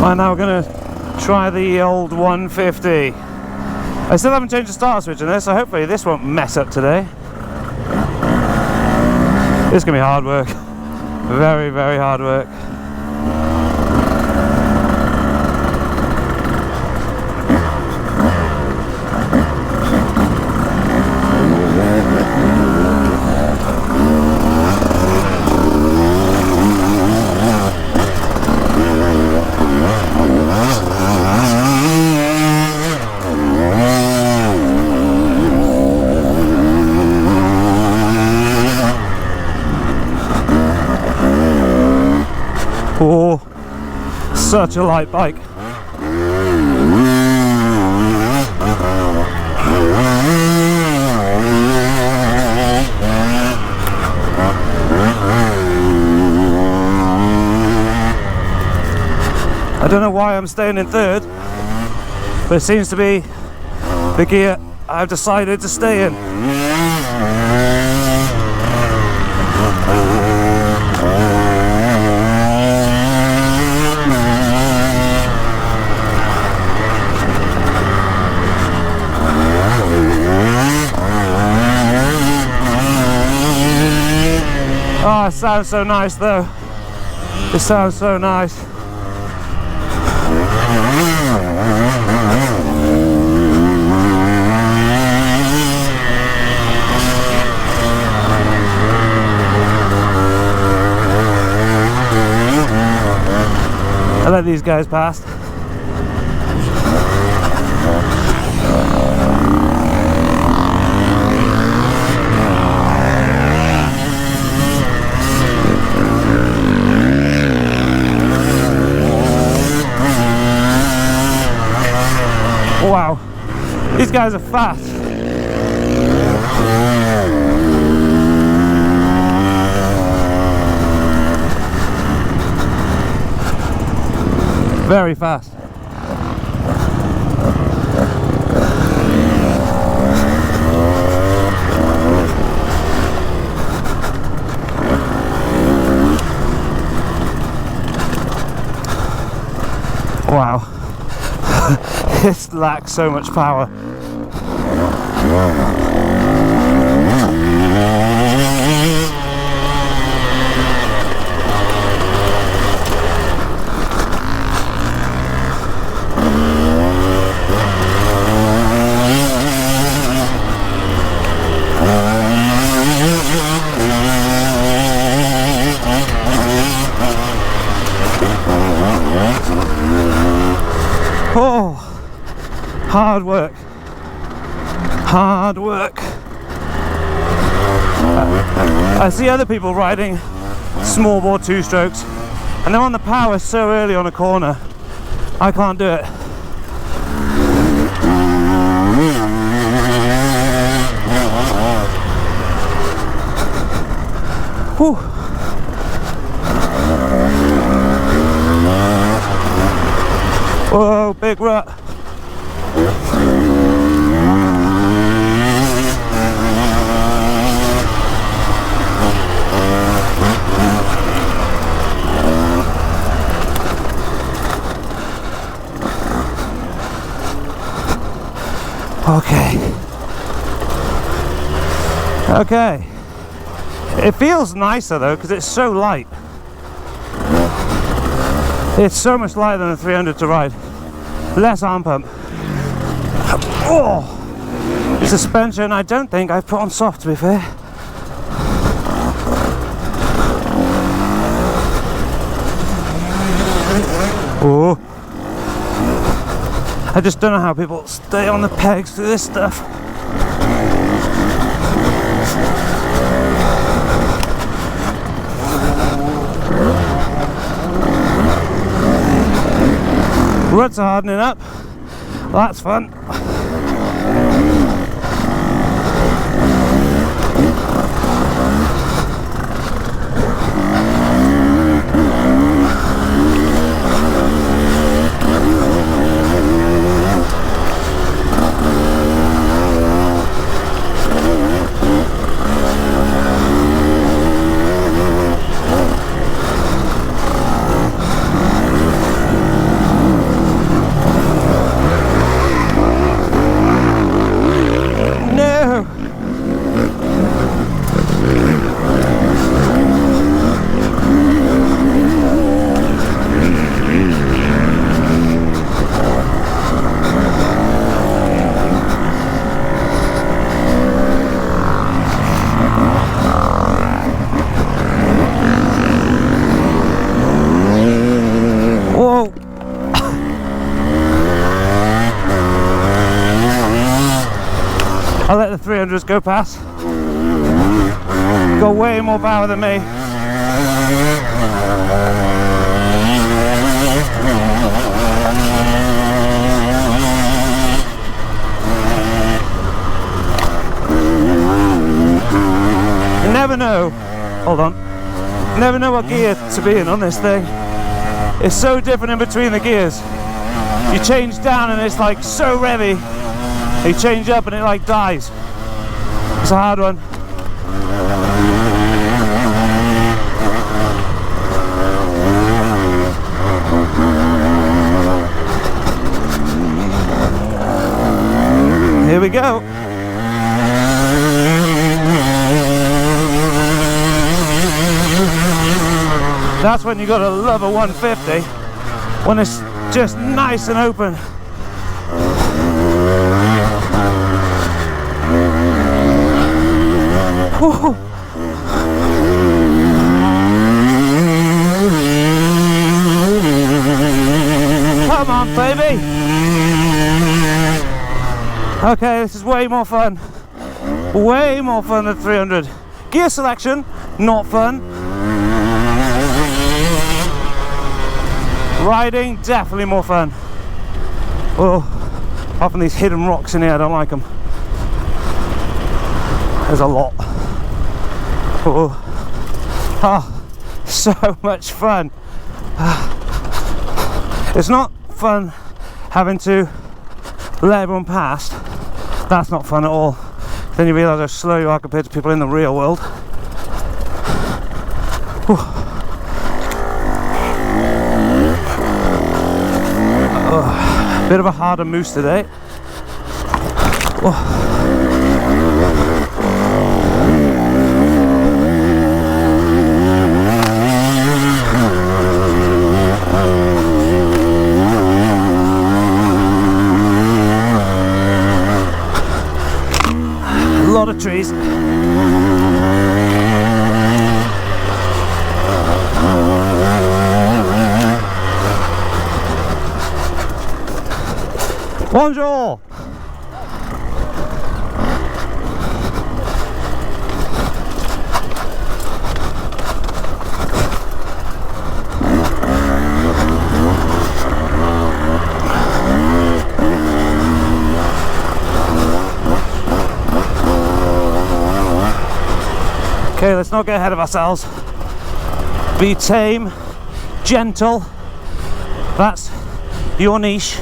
Right, now we're going to try the old 150. I still haven't changed the start switch on this, so hopefully this won't mess up today. This is going to be hard work. Very, very hard work. Oh, such a light bike. I don't know why I'm staying in third, but it seems to be the gear I've decided to stay in. Oh, it sounds so nice though. It sounds so nice. I let these guys past. Wow, these guys are fast. Very fast. Wow. This lacks so much power. Oh, hard work. Hard work. I see other people riding small bore two strokes and they're on the power so early on a corner. I can't do it. Whew. Whoa, big rut. Okay. It feels nicer though because it's so light. It's so much lighter than a 300 to ride. Less arm pump. Oh! The suspension I don't think I've put on soft, to be fair. Oh! I just don't know how people stay on the pegs through this stuff. Ruts are hardening up. Well, that's fun. 300s go past. Got way more power than me. You never know, hold on, never know what gear to be in on this thing. It's so different in between the gears. You change down and it's like so revvy. You change up and it like dies. It's a hard one. Here we go. That's when you gotta love a 150, when it's just nice and open. Whew. Come on, baby. Okay, this is way more fun. Way more fun than 300. Gear selection, not fun. Riding, definitely more fun. Oh, apart from these hidden rocks in here, I don't like them. There's a lot. Oh, so much fun. It's not fun having to let everyone past. That's not fun at all. Then you realise how slow you are compared to people in the real world. Bit of a harder moose today. A lot of trees. Bonjour! Okay, let's not get ahead of ourselves. Be tame, gentle. That's your niche.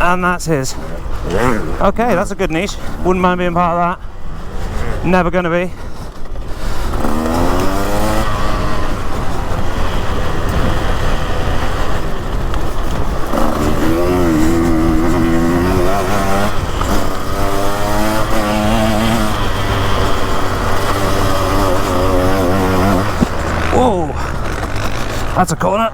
And that's his. Okay, that's a good niche. Wouldn't mind being part of that. Never gonna be. Whoa, that's a corner.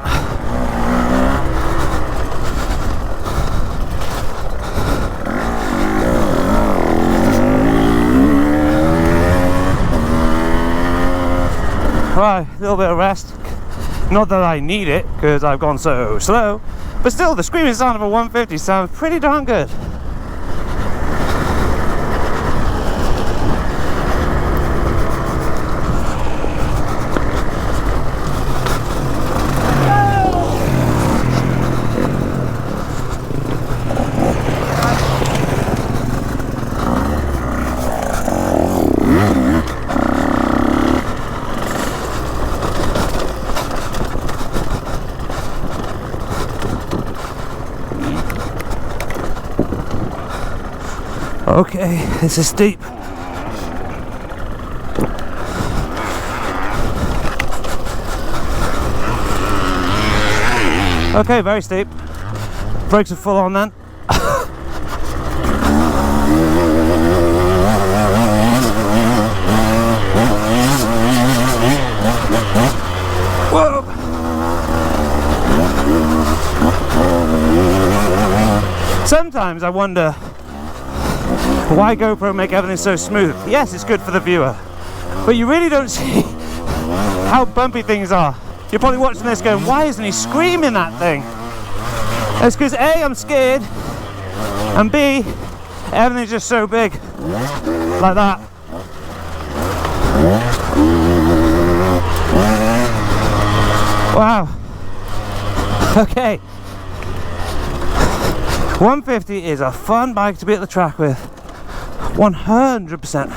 Right, a little bit of rest. Not that I need it, because I've gone so slow, but still, the screaming sound of a 150 sounds pretty darn good. Okay, this is steep. Okay, very steep. Brakes are full on then. Whoa! Sometimes I wonder why GoPro make everything so smooth. Yes, it's good for the viewer, but you really don't see how bumpy things are. You're probably watching this going, why isn't he screaming that thing? It's because A, I'm scared, and B, Everything's just so big, like that. Wow. Okay. 150 is a fun bike to be at the track with. 100%.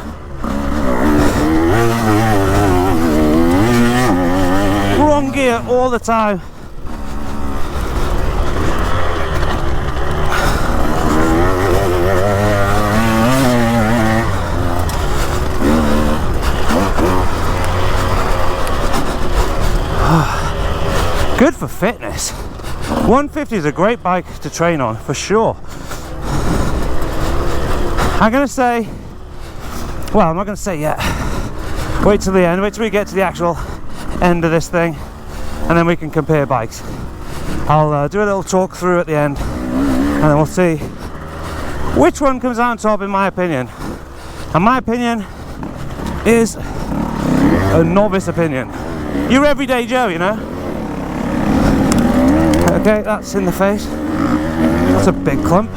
Wrong gear all the time. Good for fitness. 150 is a great bike to train on, for sure. I'm gonna say, well, I'm not gonna say yet. Wait till the end, wait till we get to the actual end of this thing, and then we can compare bikes. I'll do a little talk through at the end, and then we'll see which one comes out on top in my opinion. And my opinion is a novice opinion. You're everyday Joe, you know. Okay, that's in the face. That's a big clump.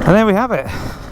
And there we have it.